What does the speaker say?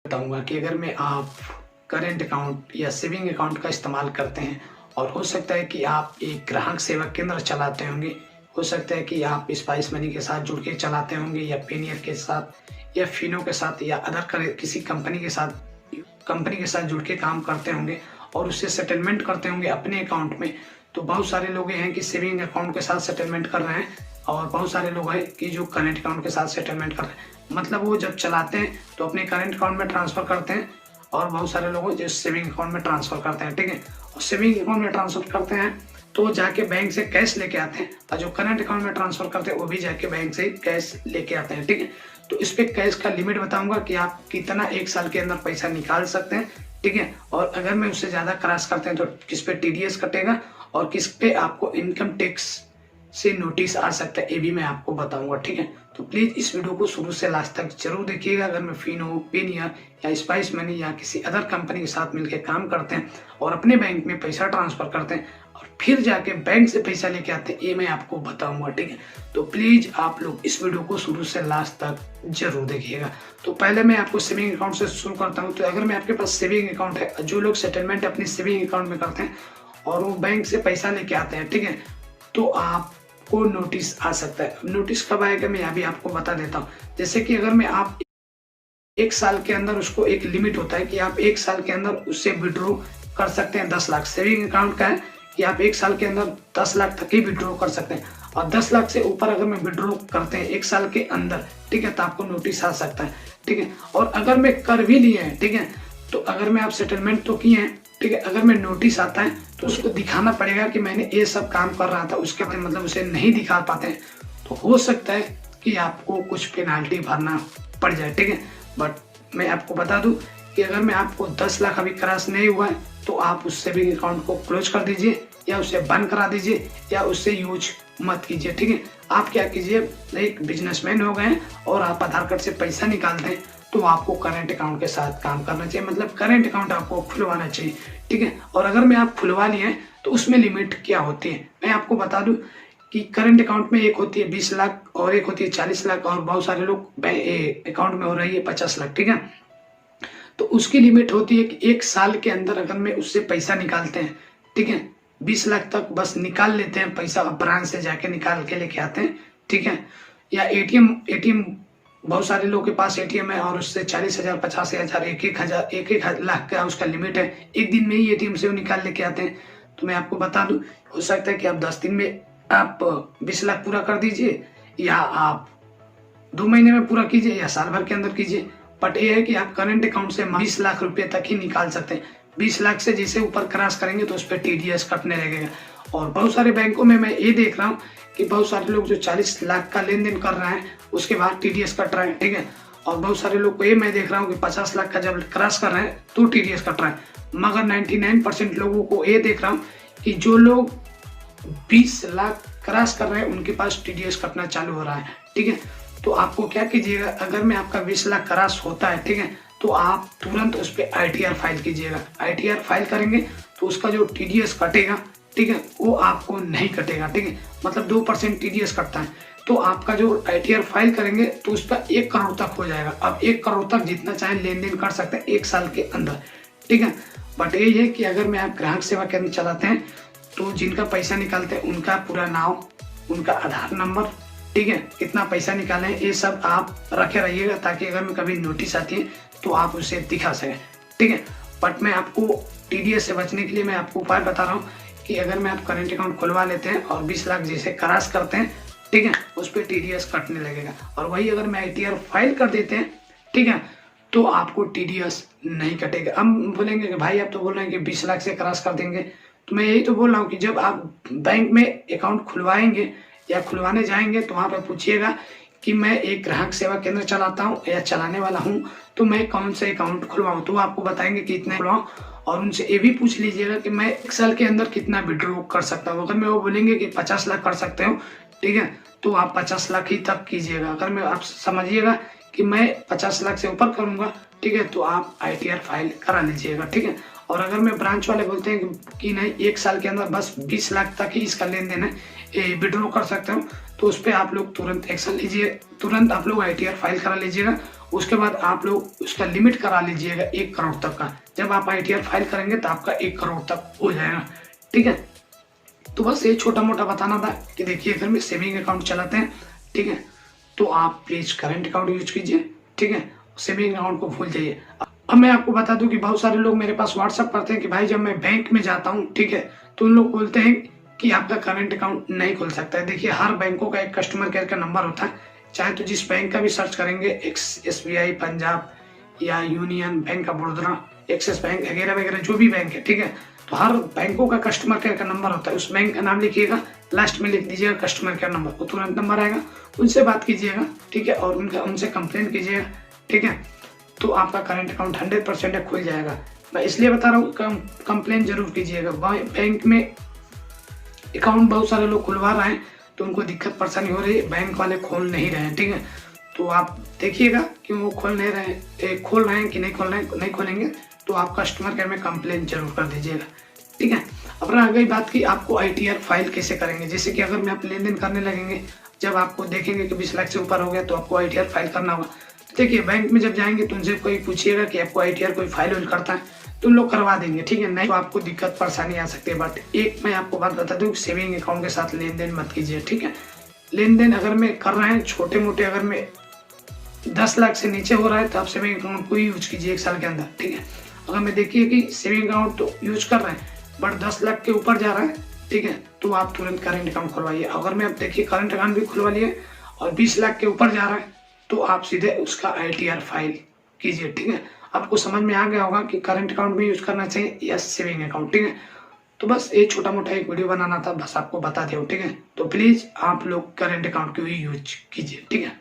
बताऊंगा कि अगर मैं आप करेंट अकाउंट या सेविंग अकाउंट का इस्तेमाल करते हैं और हो सकता है कि आप एक ग्राहक सेवा केंद्र चलाते होंगे, हो सकता है कि आप स्पाइस मनी के साथ जुड़ के चलाते होंगे या पेनियर के साथ या फिनो के साथ या अदर किसी कंपनी के साथ जुड़ के काम करते होंगे और उससे सेटलमेंट करते होंगे अपने अकाउंट में। तो बहुत सारे लोग हैं कि सेविंग अकाउंट के साथ सेटलमेंट कर रहे हैं और बहुत सारे लोग हैं कि जो करेंट अकाउंट के साथ सेटलमेंट कर रहे हैं। मतलब वो जब चलाते हैं तो अपने करेंट अकाउंट में ट्रांसफर करते हैं और बहुत सारे लोग जो सेविंग अकाउंट में ट्रांसफर करते हैं, ठीक है। और सेविंग अकाउंट में ट्रांसफर करते हैं तो जाके बैंक से कैश लेके आते हैं और जो करंट अकाउंट में ट्रांसफर करते हैं वो भी जाके बैंक से कैश लेके आते हैं, ठीक है। तो इस पे कैश का लिमिट बताऊंगा कि आप कितना एक साल के अंदर पैसा निकाल सकते हैं, ठीक है। और अगर मैं उससे ज्यादा क्रॉस करते हैं तो किस पे टीडीएस कटेगा और किस पे आपको इनकम टैक्स से नोटिस आ सकता है, ये भी मैं आपको बताऊंगा, ठीक है। तो प्लीज इस वीडियो को शुरू से लास्ट तक जरूर देखिएगा। अगर मैं फिनो, पेनियर या स्पाइस मनी या किसी अदर कंपनी के साथ मिलकर काम करते हैं और अपने बैंक में पैसा ट्रांसफर करते हैं और फिर जाके बैंक से पैसा लेके आते हैं, ये मैं आपको बताऊंगा, ठीक है। तो प्लीज आप लोग इस वीडियो को शुरू से लास्ट तक जरूर देखिएगा। तो पहले मैं आपको सेविंग अकाउंट से शुरू करता हूँ। तो अगर मैं आपके पास सेविंग अकाउंट है, जो लोग सेटलमेंट अपने सेविंग अकाउंट में करते हैं और वो बैंक से पैसा लेके आते हैं, ठीक है, तो आपको नोटिस आ सकता है। नोटिस कब आएगा मैं यहाँ भी आपको बता देता हूँ। जैसे कि अगर मैं आप एक साल के अंदर, उसको एक लिमिट होता है कि आप एक साल के अंदर उससे विड्रॉ कर सकते हैं 10 लाख। सेविंग अकाउंट का है कि आप एक साल के अंदर 10 लाख तक ही विड्रॉ कर सकते हैं और 10 लाख से ऊपर अगर मैं विड्रॉ करते हैं एक साल के अंदर, ठीक है, तो आपको नोटिस आ सकता है, ठीक है। और अगर मैं कर भी लिए हैं, ठीक है, तो अगर मैं आप सेटलमेंट तो किए हैं, ठीक है, अगर मैं नोटिस आता है तो उसको दिखाना पड़ेगा कि मैंने ये सब काम कर रहा था, उसके मतलब उसे नहीं दिखा पाते हैं तो हो सकता है कि आपको कुछ पेनाल्टी भरना पड़ जाए, ठीक है। बट मैं आपको बता दूं कि अगर मैं आपको 10 लाख अभी क्रॉस नहीं हुआ है तो आप उस सेविंग अकाउंट को क्लोज कर दीजिए या उसे बंद करा दीजिए या उससे यूज मत कीजिए, ठीक है। आप क्या कीजिए, एक बिजनेसमैन हो गए और आप आधार कार्ड से पैसा निकालते हैं तो आपको करेंट अकाउंट के साथ काम करना चाहिए, मतलब करेंट अकाउंट आपको खुलवाना चाहिए, ठीक है। और अगर मैं आप खुलवा लिए हैं तो उसमें लिमिट क्या होती है मैं आपको बता दूं कि करंट अकाउंट में एक होती है 20 लाख और एक होती है 40 लाख और बहुत सारे लोग अकाउंट में हो रही है 50 लाख, ठीक है। तो उसकी लिमिट होती है कि एक साल के अंदर अगर मैं उससे पैसा निकालते हैं, ठीक है, 20 लाख तक बस निकाल लेते हैं पैसा, ब्रांच से जाके निकाल के लेके आते हैं, ठीक है। या एटीएम बहुत सारे लोगों के पास एटीएम है और उससे 40,000, 50,000, 1,000 लाख का उसका लिमिट है, एक दिन में ही एटीएम से वो निकाल लेके आते हैं। तो मैं आपको बता दूं, हो सकता है कि आप 10 दिन में आप 20 लाख पूरा कर दीजिए या आप 2 महीने में पूरा कीजिए या साल भर के अंदर कीजिए। बट ये है कि आप करंट अकाउंट से 20 लाख रुपए तक ही निकाल सकते हैं। 20 लाख से जैसे ऊपर क्रॉस करेंगे तो उस पर टीडीएस कटने लगेगा। और बहुत सारे बैंकों में मैं ये देख रहा हूँ कि बहुत सारे लोग जो 40 लाख का लेन देन कर रहे हैं उसके बाद टीडीएस कट रहा है, ठीक है। और बहुत सारे लोग को ये मैं देख रहा हूँ कि 50 लाख का जब क्रॉस कर रहे हैं तो टीडीएस कट रहा है। मगर 99% लोगों को ये देख रहा हूँ कि जो लोग 20 लाख क्रॉस कर रहे हैं उनके पास टीडीएस कटना चालू हो रहा है, ठीक है। तो आपको क्या कीजिएगा, अगर में आपका 20 लाख क्रॉस होता है, ठीक है, तो आप तुरंत उस पर आईटीआर फाइल कीजिएगा। आईटीआर फाइल करेंगे तो उसका जो टीडीएस कटेगा, ठीक है, वो आपको नहीं कटेगा, ठीक है, मतलब 2% टीडीएस कटता है। तो आपका जो आईटीआर फाइल करेंगे तो उस पर 1 करोड़ तक हो जाएगा। अब 1 करोड़ तक जितना चाहे लेन देन कर सकते हैं एक साल के अंदर, ठीक है। बट ये है कि अगर मैं आप ग्राहक सेवा केंद्र चलाते हैं तो जिनका पैसा निकालते हैं उनका पूरा नाम, उनका आधार नंबर, ठीक है, कितना पैसा निकाले हैं, ये सब आप रखे रहिएगा ताकि अगर मैं कभी नोटिस आती है तो आप उसे दिखा सकें, ठीक है। बट मैं आपको टीडीएस से बचने के लिए मैं आपको उपाय बता रहा हूँ कि अगर मैं आप करेंट अकाउंट खुलवा लेते हैं और 20 लाख जैसे क्रॉस करते हैं, ठीक है, उस पर टीडीएस कटने लगेगा। और वही अगर मैं आईटीआर फाइल कर देते हैं, ठीक है, तो आपको टीडीएस नहीं कटेगा। हम बोलेंगे कि भाई आप तो बोल रहे हैं कि 20 लाख से क्रॉस कर देंगे, तो मैं यही तो बोल रहा हूँ कि जब आप बैंक में अकाउंट खुलवाएंगे या खुलवाने जाएंगे तो वहाँ पे पूछिएगा कि मैं एक ग्राहक सेवा केंद्र चलाता हूँ या चलाने वाला हूँ तो मैं कौन से अकाउंट खुलवाऊँ, तो आपको बताएंगे कि इतना खुलवाऊँ। और उनसे ये भी पूछ लीजिएगा कि मैं एक साल के अंदर कितना विड्रॉ कर सकता हूँ। अगर मैं वो बोलेंगे कि 50 लाख कर सकते हो, ठीक है, तो आप 50 लाख ही तक कीजिएगा। अगर मैं आप समझिएगा कि मैं 50 लाख से ऊपर करूंगा, ठीक है, तो आप आईटीआर फाइल करा लीजिएगा, ठीक है। और अगर मैं ब्रांच वाले बोलते हैं कि नहीं एक साल के अंदर बस 20 लाख तक ही इसका लेन देन है, विड्रॉ कर सकते हो, तो उस पर आप लोग तुरंत एक्शन लीजिए, तुरंत आप लोग आईटीआर फाइल करा लीजिएगा उसके बाद आप लोग उसका लिमिट करा लीजिएगा 1 करोड़ तक का। जब आप ITR फाइल करेंगे तो आपका 1 करोड़ तक हो जाएगा, ठीक है। तो बस ये छोटा मोटा बताना था कि देखिए अगर में सेविंग अकाउंट चलाते हैं, ठीक है, तो आप प्लीज करंट अकाउंट यूज कीजिए, ठीक है, सेविंग अकाउंट को भूल जाइए। अब मैं आपको बता दूं कि बहुत सारे लोग मेरे पास व्हाट्सअप करते हैं कि भाई जब मैं बैंक में जाता हूँ, ठीक है, तो उन लोग बोलते हैं कि आपका करंट अकाउंट नहीं खुल सकता है। देखिए हर बैंकों का एक कस्टमर केयर का नंबर होता है, चाहे तो जिस बैंक का भी सर्च करेंगे, SBI, पंजाब या union bank of Baroda, axis bank वगैरह वगैरह जो भी बैंक है, ठीक है, तो हर बैंकों का कस्टमर केयर का नंबर होता है। उस बैंक का नाम लिखिएगा, लास्ट में लिख दीजिएगा कस्टमर केयर नंबर, वो तुरंत नंबर आएगा, उनसे बात कीजिएगा, ठीक है, और उनसे कंप्लेन कीजिएगा, ठीक है, तो आपका करंट अकाउंट 100% खुल जाएगा। मैं इसलिए बता रहा हूँ कंप्लेन जरूर कीजिएगा। बैंक में अकाउंट बहुत सारे लोग खुलवा रहे हैं तो उनको दिक्कत परेशानी हो रही है, बैंक वाले खोल नहीं रहे हैं, ठीक है, तो आप देखिएगा कि वो खोल नहीं रहे, खोल रहे हैं कि नहीं खोल रहे हैं। नहीं खोलेंगे तो आप कस्टमर केयर में कंप्लेन जरूर कर दीजिएगा, ठीक है। अब रह गई बात की आपको ITR फाइल कैसे करेंगे, जैसे कि अगर में आप लेन देन करने लगेंगे, जब आपको देखेंगे कि 20 लाख से ऊपर हो गया तो आपको ITR फाइल करना होगा। देखिए बैंक में जब जाएंगे तो उनसे कोई पूछिएगा कि आपको ITR कोई फाइल वाइल करता है तो उन लोग करवा देंगे, ठीक है, नहीं तो आपको दिक्कत परेशानी आ सकती है। बट एक मैं आपको बात बता दूं, सेविंग अकाउंट के साथ लेन देन मत कीजिए, ठीक है। लेन देन अगर मैं कर रहे हैं छोटे मोटे, अगर मैं 10 लाख से नीचे हो रहा है तो आप सेविंग अकाउंट को ही यूज कीजिए 1 साल के अंदर, ठीक है। अगर मैं देखिए कि सेविंग अकाउंट तो यूज कर रहे हैं बट 10 लाख के ऊपर जा रहा है, ठीक है, तो आप तुरंत करंट अकाउंट खुलवाइए। अगर मैं अब देखिए करंट अकाउंट भी खुलवा लिए और 20 लाख के ऊपर जा रहा है तो आप सीधे उसका ITR फाइल कीजिए, ठीक है। आपको समझ में आ गया होगा कि करंट अकाउंट भी यूज करना चाहिए या सेविंग अकाउंट, ठीक है। तो बस ये छोटा मोटा एक वीडियो बनाना था, बस आपको बता दिया, ठीक है। तो प्लीज आप लोग करंट अकाउंट को ही यूज कीजिए, ठीक है।